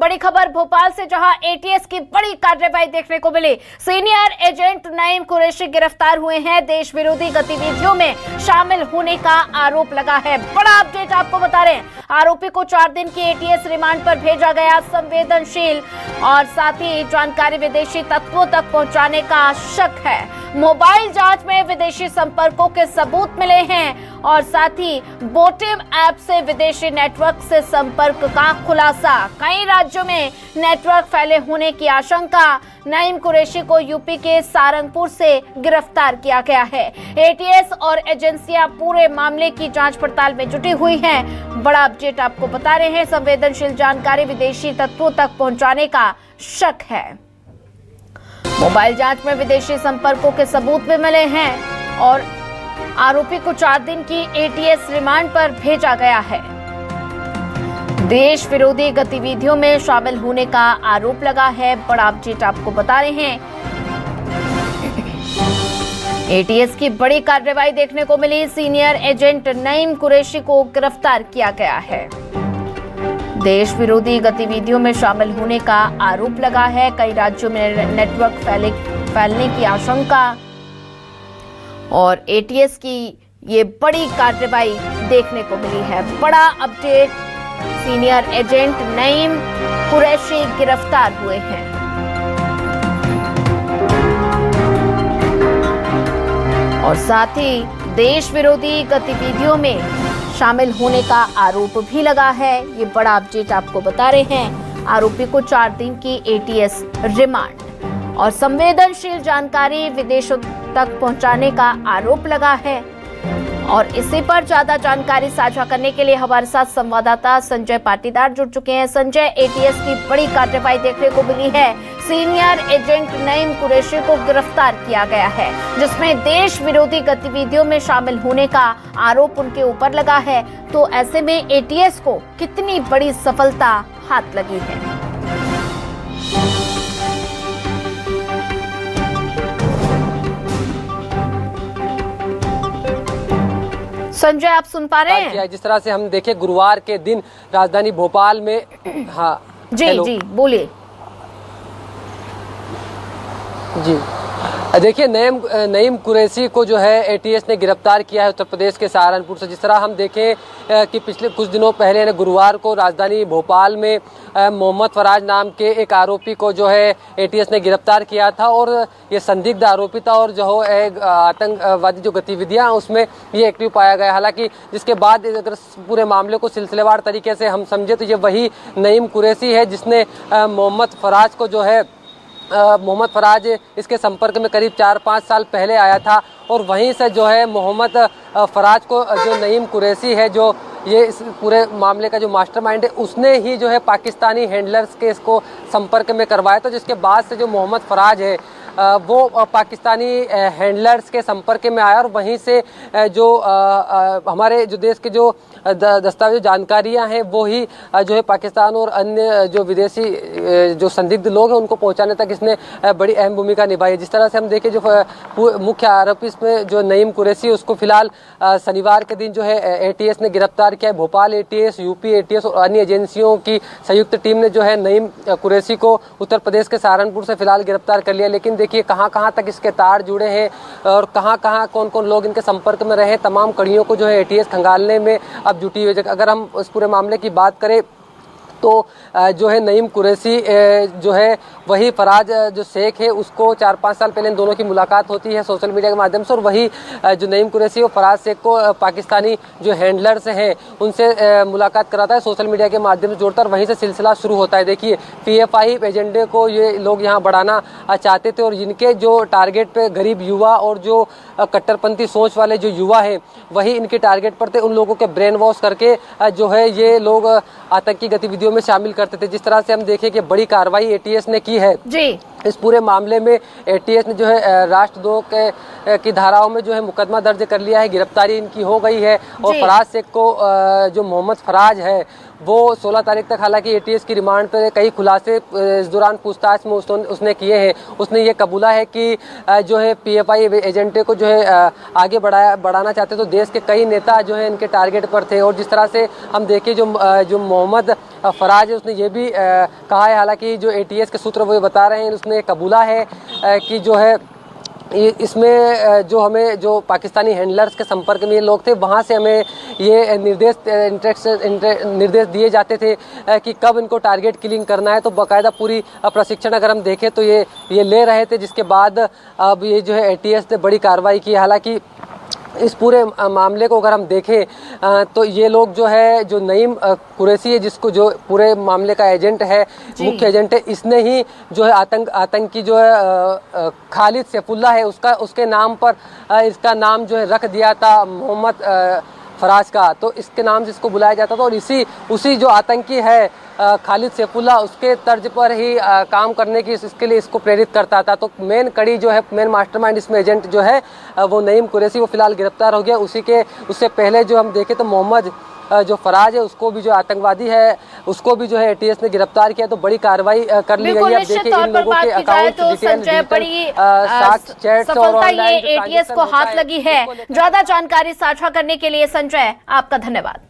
बड़ी खबर भोपाल से, जहां एटीएस की बड़ी कार्रवाई देखने को मिली। सीनियर एजेंट नईम कुरैशी गिरफ्तार हुए हैं। देश विरोधी गतिविधियों में शामिल होने का आरोप लगा है। बड़ा अपडेट आपको बता रहे हैं। आरोपी को 4 दिन की एटीएस रिमांड पर भेजा गया। संवेदनशील और साथ ही जानकारी विदेशी तत्वों तक पहुंचाने का शक है। मोबाइल जांच में विदेशी संपर्कों के सबूत मिले हैं और साथ ही बोटिम ऐप से विदेशी नेटवर्क से संपर्क का खुलासा। कई राज्यों में नेटवर्क फैले होने की आशंका। नईम कुरैशी को यूपी के सारंगपुर से गिरफ्तार किया गया है। एटीएस और एजेंसियां पूरे मामले की जांच पड़ताल में जुटी हुई हैं। बड़ा अपडेट आपको बता रहे हैं। संवेदनशील जानकारी विदेशी तत्वों तक पहुंचाने का शक है। मोबाइल जांच में विदेशी संपर्कों के सबूत भी मिले हैं और आरोपी को 4 दिन की एटीएस रिमांड पर भेजा गया है। देश विरोधी गतिविधियों में शामिल होने का आरोप लगा है। बड़ा अपडेट आपको बता रहे हैं। एटीएस की बड़ी कार्रवाई देखने को मिली। सीनियर एजेंट नईम कुरैशी को गिरफ्तार किया गया है। देश विरोधी गतिविधियों में शामिल होने का आरोप लगा है। कई राज्यों में नेटवर्क फैलने की आशंका और एटीएस की ये बड़ी कार्रवाई देखने को मिली है। बड़ा update, senior agent Naeem Qureshi गिरफ्तार हुए हैं। और साथ ही देश विरोधी गतिविधियों में शामिल होने का आरोप भी लगा है। ये बड़ा अपडेट आपको बता रहे हैं। आरोपी को 4 दिन की एटीएस रिमांड और संवेदनशील जानकारी विदेशों तक पहुंचाने का आरोप लगा है। और इसी पर ज्यादा जानकारी साझा करने के लिए हमारे साथ संवाददाता संजय पाटीदार जुड़ चुके हैं। संजय, एटीएस की बड़ी कार्रवाई देखने को मिली है। सीनियर एजेंट नईम कुरैशी को गिरफ्तार किया गया है, जिसमें देश विरोधी गतिविधियों में शामिल होने का आरोप उनके ऊपर लगा है। तो ऐसे में एटीएस को कितनी बड़ी सफलता हाथ लगी है? संजय, आप सुन पा रहे हैं? जिस तरह से हम देखें, गुरुवार के दिन राजधानी भोपाल में हाँ जी बोलिए। जी देखिए, नईम कुरैशी को जो है एटीएस ने गिरफ्तार किया है उत्तर प्रदेश के सहारनपुर से। जिस तरह हम देखें कि पिछले कुछ दिनों पहले गुरुवार को राजधानी भोपाल में मोहम्मद फराज नाम के एक आरोपी को जो है एटीएस ने गिरफ्तार किया था और ये संदिग्ध आरोपी था और जो है आतंकवादी जो गतिविधियां उसमें ये एक्टिव पाया गया। हालांकि जिसके बाद अगर पूरे मामले को सिलसिलेवार तरीके से हम समझे तो ये वही नईम कुरैशी है जिसने मोहम्मद फराज को जो है मोहम्मद फराज इसके संपर्क में करीब 4-5 साल पहले आया था और वहीं से जो है मोहम्मद फराज को जो नईम कुरैशी है, जो ये इस पूरे मामले का जो मास्टरमाइंड है, उसने ही जो है पाकिस्तानी हैंडलर्स के इसको संपर्क में करवाया। तो जिसके बाद से जो मोहम्मद फराज है वो पाकिस्तानी हैंडलर्स के संपर्क में आया और वहीं से जो हमारे जो देश के जो दस्तावेज जानकारियां हैं वो ही जो है पाकिस्तान और अन्य जो विदेशी जो संदिग्ध लोग हैं उनको पहुंचाने तक इसने बड़ी अहम भूमिका निभाई है। जिस तरह से हम देखें, जो मुख्य आरोपी इसमें जो नईम कुरैशी, उसको फिलहाल शनिवार के दिन जो है एटीएस ने गिरफ्तार किया है। भोपाल एटीएस, यूपी एटीएस और अन्य एजेंसियों की संयुक्त टीम ने जो है नईम कुरैशी को उत्तर प्रदेश के सहारनपुर से फिलहाल गिरफ्तार कर लिया। लेकिन देखिए कहां तक इसके तार जुड़े हैं और कहां कौन लोग इनके संपर्क में रहे, तमाम कड़ियों को जो है एटीएस खंगालने में अब जुटी हुई है। अगर हम उस पूरे मामले की बात करें तो जो है नईम कुरैशी जो है वही फराज जो शेख है, उसको 4-5 साल पहले इन दोनों की मुलाकात होती है सोशल मीडिया के माध्यम से और वही जो नईम कुरैशी और फराज शेख को पाकिस्तानी जो हैंडलर्स हैं उनसे मुलाकात कराता है, सोशल मीडिया के माध्यम से जोड़ता है और वहीं से सिलसिला शुरू होता है। देखिए, पीएफआई एजेंडे को ये लोग यहाँ बढ़ाना चाहते थे और जिनके जो टारगेट पे गरीब युवा और जो कट्टरपंथी सोच वाले जो युवा हैं वही इनके टारगेट पर थे। उन लोगों के ब्रेन वॉश करके जो है ये लोग आतंकी गतिविधियों में शामिल करते थे। जिस तरह से हम देखें कि बड़ी कार्रवाई एटीएस ने की है जी। इस पूरे मामले में एटीएस ने जो है राष्ट्रद्रोह की धाराओं में जो है मुकदमा दर्ज कर लिया है। गिरफ्तारी इनकी हो गई है और फराज शेख को जो मोहम्मद फराज है वो 16 तारीख तक हालांकि एटीएस की रिमांड पर कई खुलासे इस दौरान पूछताछ में उसने किए हैं। उसने ये कबूला है कि जो है पीएफआई एजेंटे को जो है आगे बढ़ाना चाहते तो देश के कई नेता जो है इनके टारगेट पर थे। और जिस तरह से हम देखें जो मोहम्मद फराज है उसने ये भी कहा है, हालांकि जो एटीएस के सूत्र वो ये बता रहे हैं, उसने कबूला है कि जो है इसमें जो हमें जो पाकिस्तानी हैंडलर्स के संपर्क में ये लोग थे वहाँ से हमें ये निर्देश दिए जाते थे कि कब इनको टारगेट किलिंग करना है। तो बाकायदा पूरी प्रशिक्षण अगर हम देखें तो ये ले रहे थे, जिसके बाद अब ये जो है एटीएस ने बड़ी कार्रवाई की। हालांकि इस पूरे मामले को अगर हम देखें तो ये लोग जो है जो नईम कुरैशी है, जिसको जो पूरे मामले का एजेंट है, मुख्य एजेंट है, इसने ही जो है आतंकी जो है खालिद सैफुल्लाह है उसके नाम पर इसका नाम जो है रख दिया था मोहम्मद फराज का। तो इसके नाम से इसको बुलाया जाता था और उसी जो आतंकी है खालिद सैफुल्लाह उसके तर्ज पर ही काम करने की इसके लिए इसको प्रेरित करता था। तो मेन कड़ी जो है मेन मास्टरमाइंड इसमें एजेंट जो है वो नईम कुरैशी, वो फिलहाल गिरफ्तार हो गया। उससे पहले जो हम देखें तो मोहम्मद जो फराज है उसको भी जो आतंकवादी है उसको भी जो है एटीएस ने गिरफ्तार किया। तो बड़ी कार्रवाई कर ली गई है। अब देखिए इन लोगों के अकाउंट तो संजय बड़ी सफलता ये एटीएस को हाथ लगी है। ज्यादा जानकारी साझा करने के लिए संजय आपका धन्यवाद।